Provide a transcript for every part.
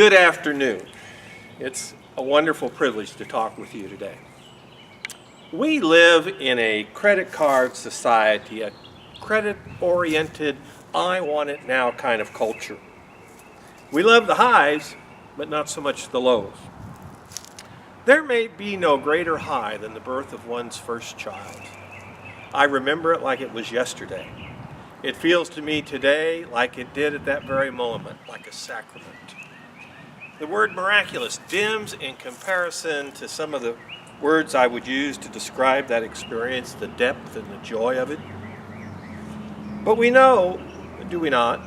Good afternoon. It's a wonderful privilege to talk with you today. We live in a credit card society, a credit-oriented, I want it now kind of culture. We love the highs, but not so much the lows. There may be no greater high than the birth of one's first child. I remember it like it was yesterday. It feels to me today like it did at that very moment, like a sacrament. The word miraculous dims in comparison to some of the words I would use to describe that experience, the depth and the joy of it. But we know, do we not,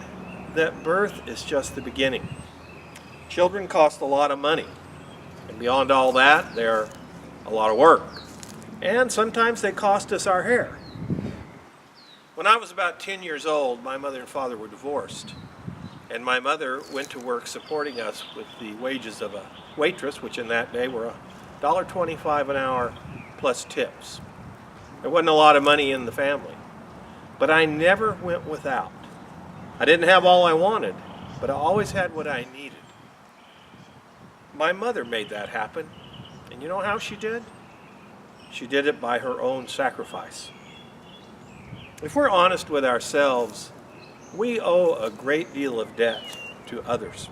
that birth is just the beginning. Children cost a lot of money, and beyond all that, they're a lot of work. And sometimes they cost us our hair. When I was about 10 years old, my mother and father were divorced. And my mother went to work supporting us with the wages of a waitress, which in that day were $1.25 an hour plus tips. There wasn't a lot of money in the family. But I never went without. I didn't have all I wanted, but I always had what I needed. My mother made that happen. And you know how she did? She did it by her own sacrifice. If we're honest with ourselves, we owe a great deal of debt to others.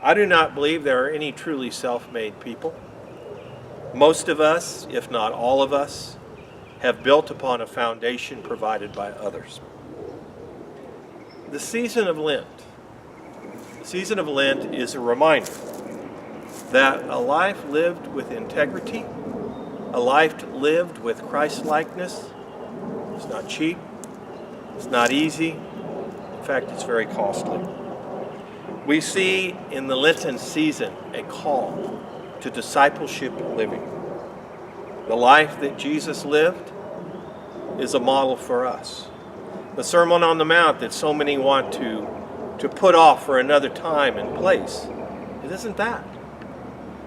I do not believe there are any truly self-made people. Most of us, if not all of us, have built upon a foundation provided by others. The season of Lent is a reminder that a life lived with integrity, a life lived with Christ-likeness, is not cheap, it's not easy. In fact, it's very costly. We see in the Lenten season a call to discipleship living. The life that Jesus lived is a model for us. The Sermon on the Mount that so many want to put off for another time and place, it isn't that.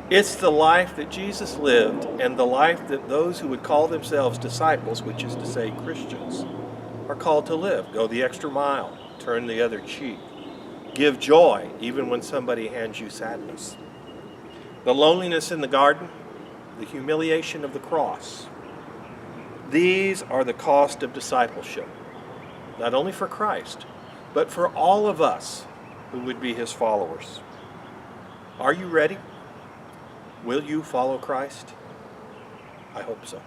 It's the life that Jesus lived and the life that those who would call themselves disciples, which is to say Christians, are called to live. Go the extra mile, turn the other cheek, give joy even when somebody hands you sadness. The loneliness in the garden, the humiliation of the cross, these are the cost of discipleship, not only for Christ, but for all of us who would be his followers. Are you ready? Will you follow Christ? I hope so.